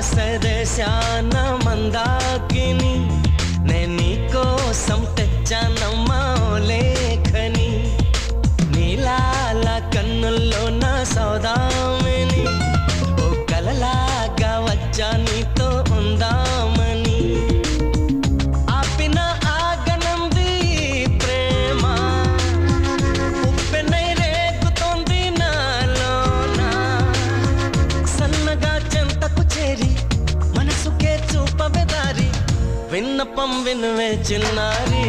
సదశాన మందాకిని నే నీకోసం తెచ్చానమ్మా లేఖని నీలాల కన్నుల్లో నా సౌదామిని ఓ కలలాగా వచ్చా నీతో ఉందామని ఆపిన ఆగనంది ప్రేమ ఉప్పెనై రేగుతోంది నాలోన సన్నగా చెంతకు చేరి మనసుకే చూపవెదారి విన్నపం వినువే చిన్నారి